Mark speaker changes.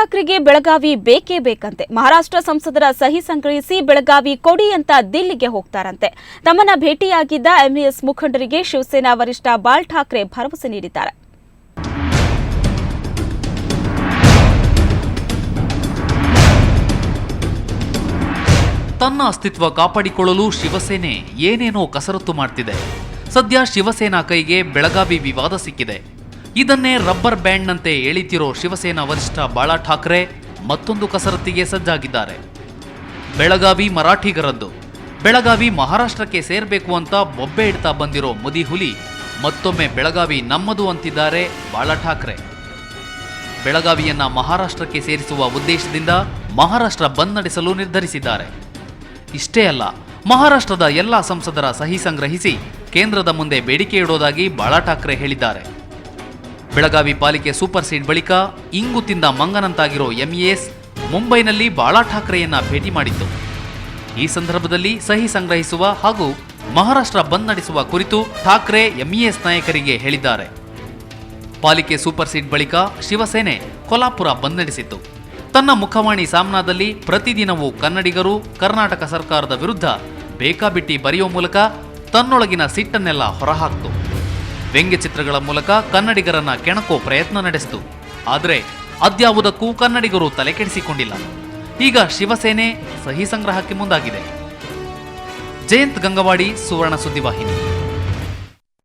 Speaker 1: ಠಾಕ್ರೆಗೆ ಬೆಳಗಾವಿ ಬೇಕೇ ಬೇಕಂತೆ. ಮಹಾರಾಷ್ಟ್ರ ಸಂಸದರ ಸಹಿ ಸಂಗ್ರಹಿಸಿ ಬೆಳಗಾವಿ ಕೊಡಿ ಅಂತ ದಿಲ್ಲಿಗೆ ಹೋಗ್ತಾರಂತೆ. ತಮ್ಮನ್ನ ಭೇಟಿಯಾಗಿದ್ದ ಎಂಇಎಸ್ ಮುಖಂಡರಿಗೆ ಶಿವಸೇನಾ ವರಿಷ್ಠ ಬಾಳ್ ಠಾಕ್ರೆ ಭರವಸೆ ನೀಡಿದ್ದಾರೆ.
Speaker 2: ತನ್ನ ಅಸ್ತಿತ್ವ ಕಾಪಾಡಿಕೊಳ್ಳಲು ಶಿವಸೇನೆ ಏನೇನೋ ಕಸರತ್ತು ಮಾಡ್ತಿದೆ. ಸದ್ಯ ಶಿವಸೇನಾ ಕೈಗೆ ಬೆಳಗಾವಿ ವಿವಾದ ಸಿಕ್ಕಿದೆ. ಇದನ್ನೇ ರಬ್ಬರ್ ಬ್ಯಾಂಡ್ನಂತೆ ಎಳಿತಿರೋ ಶಿವಸೇನಾ ವರಿಷ್ಠ ಬಾಳಾ ಠಾಕ್ರೆ ಮತ್ತೊಂದು ಕಸರತ್ತಿಗೆ ಸಜ್ಜಾಗಿದ್ದಾರೆ. ಬೆಳಗಾವಿ ಮರಾಠಿಗರದ್ದು, ಬೆಳಗಾವಿ ಮಹಾರಾಷ್ಟ್ರಕ್ಕೆ ಸೇರಬೇಕು ಅಂತ ಬೊಬ್ಬೆ ಇಡ್ತಾ ಬಂದಿರೋ ಮುದಿ ಹುಲಿ ಮತ್ತೊಮ್ಮೆ ಬೆಳಗಾವಿ ನಮ್ಮದು ಅಂತಿದ್ದಾರೆ ಬಾಳಾ ಠಾಕ್ರೆ. ಬೆಳಗಾವಿಯನ್ನ ಮಹಾರಾಷ್ಟ್ರಕ್ಕೆ ಸೇರಿಸುವ ಉದ್ದೇಶದಿಂದ ಮಹಾರಾಷ್ಟ್ರ ಬಂದ್ ನಡೆಸಲು ನಿರ್ಧರಿಸಿದ್ದಾರೆ. ಇಷ್ಟೇ ಅಲ್ಲ, ಮಹಾರಾಷ್ಟ್ರದ ಎಲ್ಲ ಸಂಸದರ ಸಹಿ ಸಂಗ್ರಹಿಸಿ ಕೇಂದ್ರದ ಮುಂದೆ ಬೇಡಿಕೆ ಇಡೋದಾಗಿ ಬಾಳಾ ಠಾಕ್ರೆ ಹೇಳಿದ್ದಾರೆ. ಬೆಳಗಾವಿ ಪಾಲಿಕೆ ಸೂಪರ್ ಸೀಡ್ ಬಳಿಕ ಇಂಗು ತಿಂದ ಮಂಗನಂತಾಗಿರೋ ಎಂಇಎಸ್ ಮುಂಬೈನಲ್ಲಿ ಬಾಳಾ ಠಾಕ್ರೆಯನ್ನ ಭೇಟಿ ಮಾಡಿತ್ತು. ಈ ಸಂದರ್ಭದಲ್ಲಿ ಸಹಿ ಸಂಗ್ರಹಿಸುವ ಹಾಗೂ ಮಹಾರಾಷ್ಟ್ರ ಬಂದ್ ನಡೆಸುವ ಕುರಿತು ಠಾಕ್ರೆ ಎಂಇಎಸ್ ನಾಯಕರಿಗೆ ಹೇಳಿದ್ದಾರೆ. ಪಾಲಿಕೆ ಸೂಪರ್ ಸೀಡ್ ಬಳಿಕ ಶಿವಸೇನೆ ಕೊಲ್ಹಾಪುರ ಬಂದ್ ನಡೆಸಿತ್ತು. ತನ್ನ ಮುಖವಾಣಿ ಸಾಮ್ನಾದಲ್ಲಿ ಪ್ರತಿದಿನವೂ ಕನ್ನಡಿಗರು ಕರ್ನಾಟಕ ಸರ್ಕಾರದ ವಿರುದ್ಧ ಬೇಕಾಬಿಟ್ಟಿ ಬರೆಯುವ ಮೂಲಕ ತನ್ನೊಳಗಿನ ಸಿಟ್ಟನ್ನೆಲ್ಲ ಹೊರಹಾಕ್ತು. ವ್ಯಂಗ್ಯಚಿತ್ರಗಳ ಮೂಲಕ ಕನ್ನಡಿಗರನ್ನ ಕೆಣಕೋ ಪ್ರಯತ್ನ ನಡೆಸಿತು. ಆದರೆ ಅದ್ಯಾವುದಕ್ಕೂ ಕನ್ನಡಿಗರು ತಲೆಕೆಡಿಸಿಕೊಂಡಿಲ್ಲ. ಈಗ ಶಿವಸೇನೆ ಸಹಿ ಸಂಗ್ರಹಕ್ಕೆ ಮುಂದಾಗಿದೆ. ಜಯಂತ್ ಗಂಗವಾಡಿ, ಸುವರ್ಣ ಸುದ್ದಿವಾಹಿನಿ.